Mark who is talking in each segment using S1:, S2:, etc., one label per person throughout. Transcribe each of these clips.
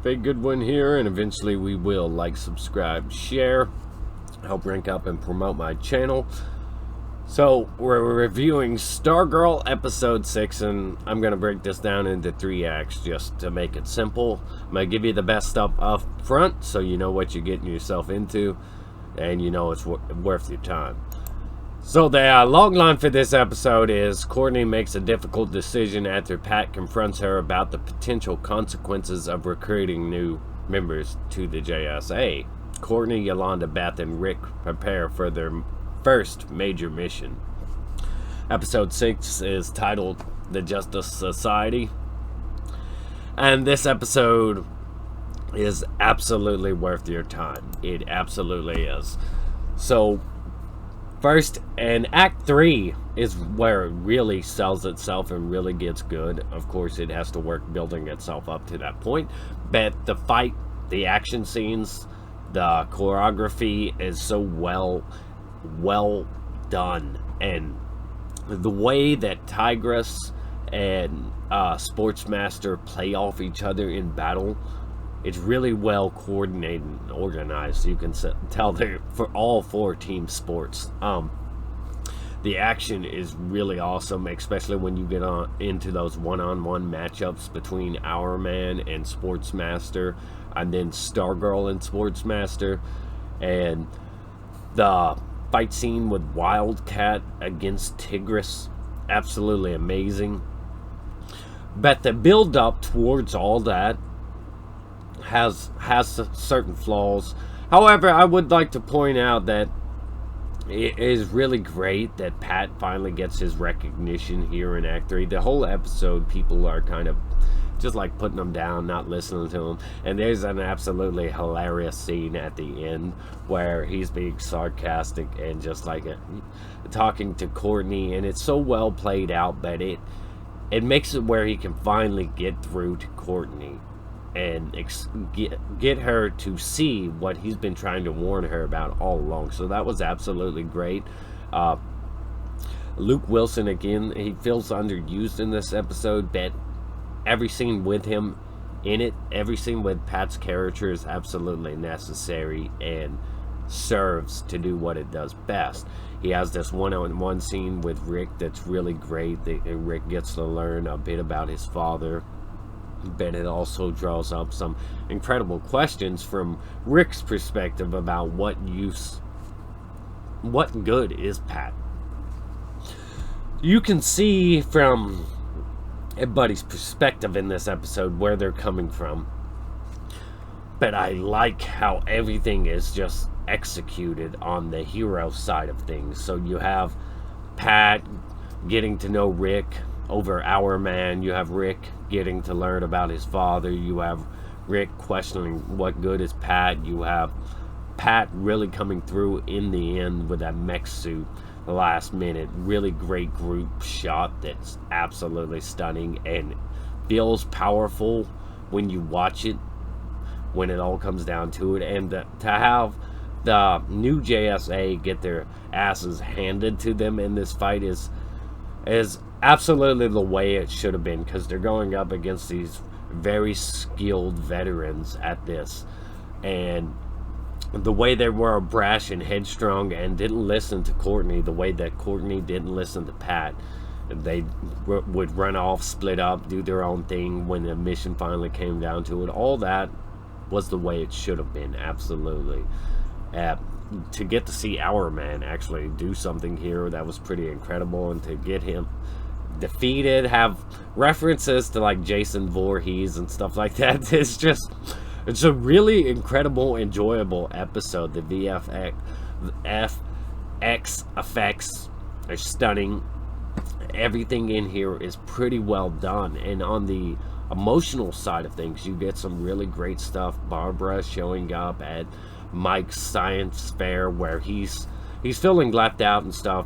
S1: Big Goodwin here, and eventually we will like, subscribe, share, help rank up and promote my channel. So we're reviewing Stargirl episode 6, and I'm going to break this down into 3 acts just to make it simple. I'm going to give you the best stuff up front so you know what you're getting yourself into and you know it's worth your time. So the logline for this episode is Courtney makes a difficult decision after Pat confronts her about the potential consequences of recruiting new members to the JSA. Courtney, Yolanda, Beth, and Rick prepare for their first major mission. Episode 6 is titled The Justice Society. And this episode is absolutely worth your time. It absolutely is. So first, and Act 3 is where it really sells itself and really gets good. Of course, it has to work building itself up to that point. But the fight, the action scenes, the choreography is so well done. And the way that Tigress and Sportsmaster play off each other in battle, it's really well coordinated and organized. You can tell they're for all 4 team sports. The action is really awesome, especially when you get into those one-on-one matchups between Hourman and Sportsmaster, and then Stargirl and Sportsmaster, and the fight scene with Wildcat against Tigress, absolutely amazing. But the build up towards all that has certain flaws. However, I would like to point out that it is really great that Pat finally gets his recognition here in Act 3. The whole episode, people are kind of just like putting him down, not listening to him. And there's an absolutely hilarious scene at the end where he's being sarcastic and just like talking to Courtney, and it's so well played out that it makes it where he can finally get through to Courtney and get her to see what he's been trying to warn her about all along. So that was absolutely great. Luke Wilson, again, he feels underused in this episode, but every scene with him in it, every scene with Pat's character is absolutely necessary and serves to do what it does best. He has this one-on-one scene with Rick that's really great. Rick gets to learn a bit about his father, but it also draws up some incredible questions from Rick's perspective about what good is Pat. You can see from everybody's perspective in this episode where they're coming from, but I like how everything is just executed on the hero side of things. So you have Pat getting to know Rick over Hourman, you have Rick getting to learn about his father, you have Rick questioning what good is Pat, you have Pat really coming through in the end with that mech suit the last minute. Really great group shot that's absolutely stunning and feels powerful when you watch it, when it all comes down to it. And to have the new JSA get their asses handed to them in this fight is absolutely the way it should have been, because they're going up against these very skilled veterans at this, and the way they were brash and headstrong and didn't listen to Courtney, the way that Courtney didn't listen to Pat, they would run off, split up, do their own thing when the mission finally came down to it. All that was the way it should have been, absolutely. To get to see Hourman actually do something here, that was pretty incredible, and to get him defeated, have references to like Jason Voorhees and stuff like that, it's a really incredible, enjoyable episode. The VFX effects are stunning. Everything in here is pretty well done, and on the emotional side of things, you get some really great stuff. Barbara showing up at Mike's science fair where he's feeling left out and stuff.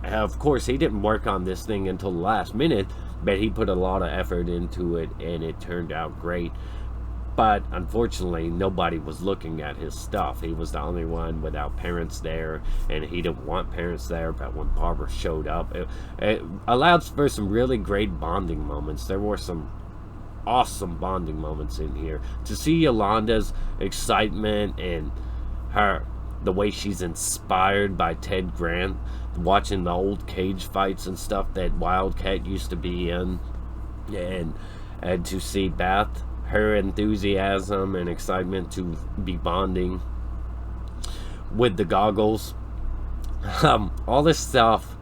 S1: Of course, he didn't work on this thing until the last minute, but he put a lot of effort into it, and it turned out great. But unfortunately, nobody was looking at his stuff. He was the only one without parents there, and he didn't want parents there. But when Barbara showed up, it allowed for some really great bonding moments. There were some awesome bonding moments in here. To see Yolanda's excitement and the way she's inspired by Ted Grant, watching the old cage fights and stuff that Wildcat used to be in, and to see Beth, her enthusiasm and excitement to be bonding with the goggles. All this stuff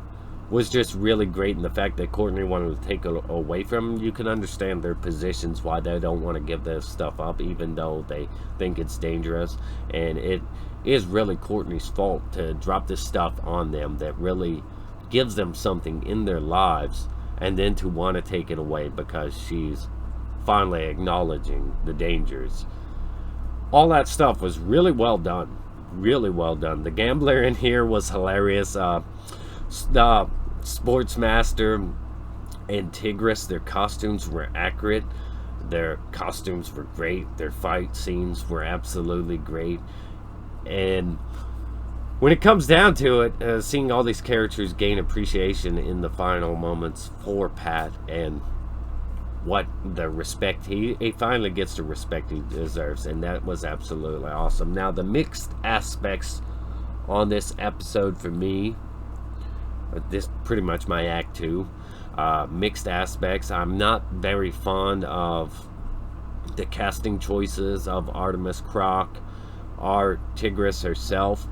S1: was just really great, and the fact that Courtney wanted to take it away from them, you can understand their positions, why they don't want to give this stuff up, even though they think it's dangerous. And it is really Courtney's fault to drop this stuff on them that really gives them something in their lives, and then to want to take it away because she's finally acknowledging the dangers. All that stuff was really well done. Really well done. The gambler in here was hilarious. The Sportsmaster and Tigress, their costumes were accurate. Their costumes were great. Their fight scenes were absolutely great. And when it comes down to it, seeing all these characters gain appreciation in the final moments for Pat, and what the respect he finally gets the respect he deserves, and that was absolutely awesome. Now, the mixed aspects on this episode for me, this pretty much my act 2. Mixed aspects. I'm not very fond of the casting choices of Artemis Croc or Tigress herself,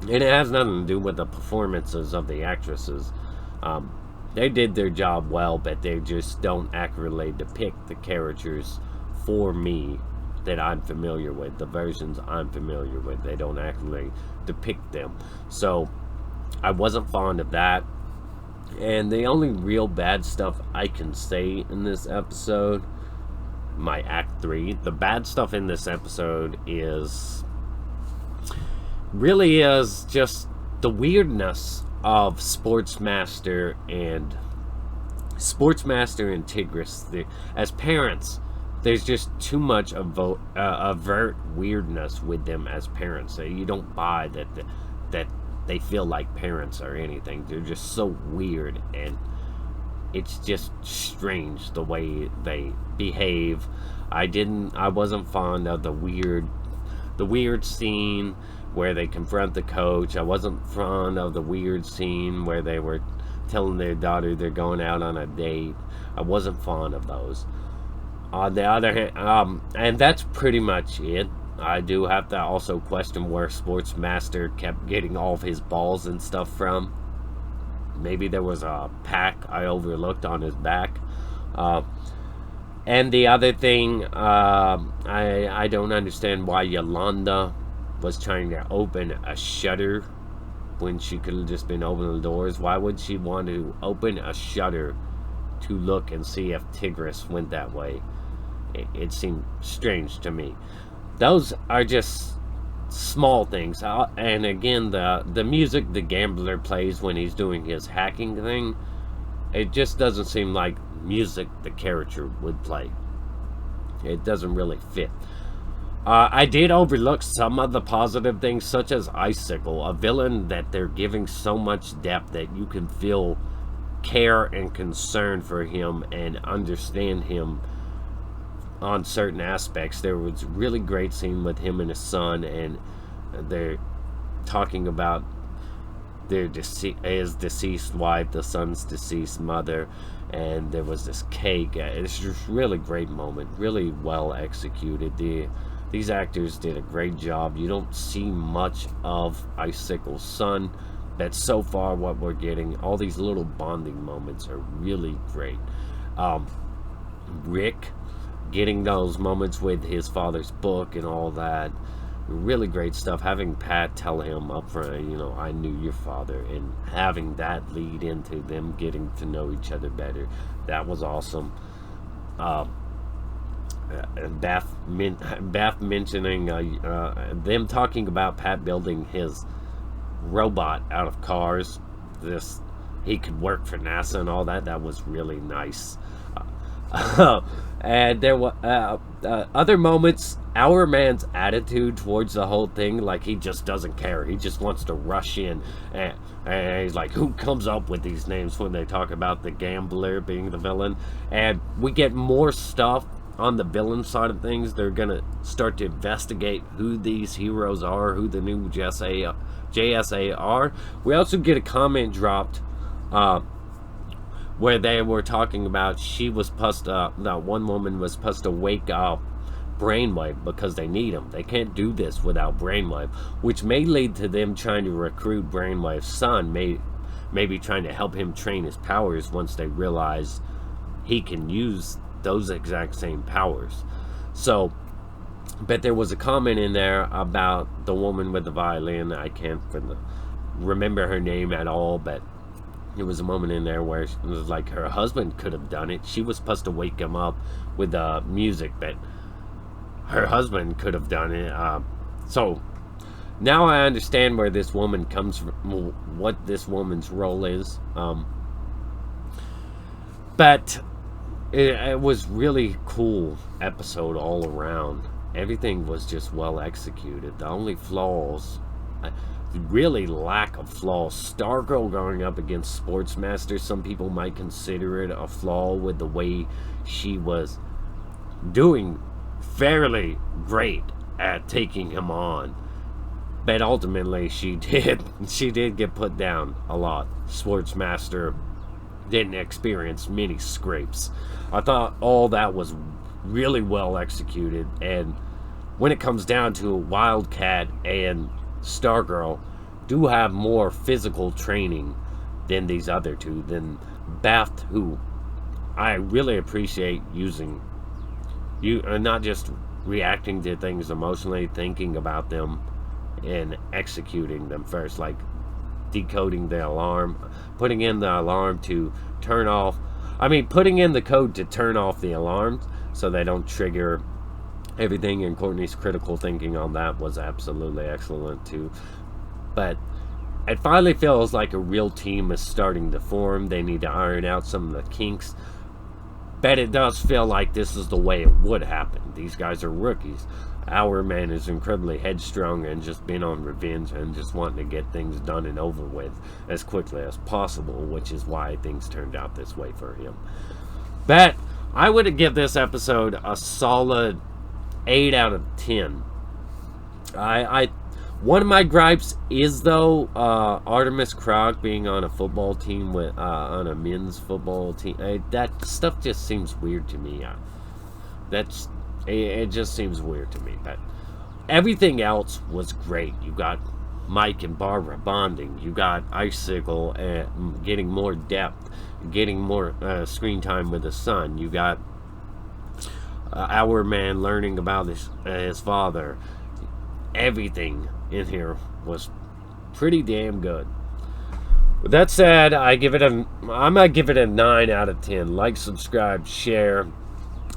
S1: and it has nothing to do with the performances of the actresses. They did their job well, but they just don't accurately depict the characters for me that I'm familiar with. The versions I'm familiar with, they don't accurately depict them. So I wasn't fond of that. And the only real bad stuff I can say in this episode, my act 3, the bad stuff in this episode really is just the weirdness of Sportsmaster and Tigress. As parents, there's just too much overt weirdness with them as parents. So you don't buy that they feel like parents or anything. They're just so weird, and it's just strange the way they behave. I wasn't fond of the weird scene where they confront the coach. I wasn't fond of the weird scene where they were telling their daughter they're going out on a date. I wasn't fond of those. On the other hand, and that's pretty much it. I do have to also question where Sportsmaster kept getting all of his balls and stuff from. Maybe there was a pack I overlooked on his back. And the other thing, I don't understand why Yolanda was trying to open a shutter when she could have just been opening the doors. Why would she want to open a shutter to look and see if Tigress went that way? It seemed strange to me. Those are just small things. And again, the music the gambler plays when he's doing his hacking thing, it just doesn't seem like music the character would play. It doesn't really fit. I did overlook some of the positive things, such as Icicle, a villain that they're giving so much depth that you can feel care and concern for him and understand him on certain aspects. There was a really great scene with him and his son, and they're talking about his deceased wife, the son's deceased mother, and there was this cake. It's just a really great moment, really well executed. These actors did a great job. You don't see much of Icicle's son, but so far what we're getting, all these little bonding moments are really great. Rick, getting those moments with his father's book and all that, really great stuff. Having Pat tell him up front, I knew your father, and having that lead into them getting to know each other better, that was awesome. Beth mentioning them talking about Pat building his robot out of cars. He could work for NASA and all that. That was really nice. And there were other moments Hourman's attitude towards the whole thing, like he just doesn't care. He just wants to rush in, and he's like, who comes up with these names when they talk about the gambler being the villain? And we get more stuff on the villain side of things. They're gonna start to investigate who these heroes are, who the new JSA are. We also get a comment dropped where they were talking about that one woman was supposed to wake up Brainwave because they need him. They can't do this without Brainwave, which may lead to them trying to recruit Brainwave's son, maybe trying to help him train his powers once they realize he can use those exact same powers. So, but there was a comment in there about the woman with the violin. I can't remember her name at all, but there was a moment in there where it was like her husband could have done it. She was supposed to wake him up with the music, but her husband could have done it. So now I understand where this woman comes from, what this woman's role is. But it was really cool episode all around. Everything was just well executed. The only flaws, really lack of flaws. Stargirl going up against Sportsmaster, some people might consider it a flaw with the way she was doing fairly great at taking him on. But ultimately she did get put down a lot. Sportsmaster didn't experience many scrapes. I thought all that was really well executed, and when it comes down to Wildcat and Stargirl do have more physical training than these other two, than Beth, who I really appreciate using you, not just reacting to things emotionally, thinking about them and executing them first, like decoding the alarm, putting in the alarm to turn off, putting in the code to turn off the alarms so they don't trigger everything, and Courtney's critical thinking on that was absolutely excellent too. But it finally feels like a real team is starting to form. They need to iron out some of the kinks, but it does feel like this is the way it would happen. These guys are rookies. Hourman is incredibly headstrong and just been on revenge and just wanting to get things done and over with as quickly as possible, which is why things turned out this way for him. But I would give this episode a solid 8 out of 10. One of my gripes is, though, Artemis Croc being on a football team on a men's football team. That stuff just seems weird to me. It just seems weird to me. But everything else was great. You got Mike and Barbara bonding. You got Icicle getting more depth, getting more screen time with his son. You got Hourman learning about his father. Everything in here was pretty damn good. With that said, I might give it a 9 out of 10. Like, subscribe, share.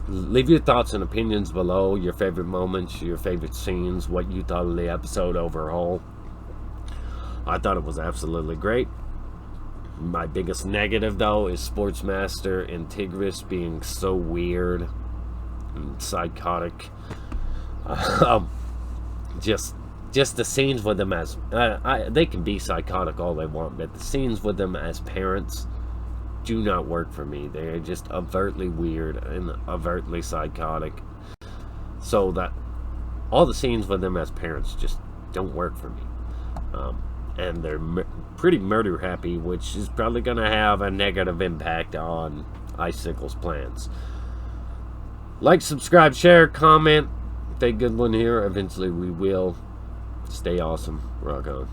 S1: Leave your thoughts and opinions below. Your favorite moments, your favorite scenes, what you thought of the episode overall. I thought it was absolutely great. My biggest negative, though, is Sportsmaster and Tigris being so weird and psychotic. Just the scenes with them as they can be psychotic all they want, but the scenes with them as parents do not work for me. They're just overtly weird and overtly psychotic, so that all the scenes with them as parents just don't work for me. And they're pretty murder happy, which is probably going to have a negative impact on Icicle's plans. Like, subscribe, share, comment. Stay good one here. Eventually we will. Stay awesome. Rock on.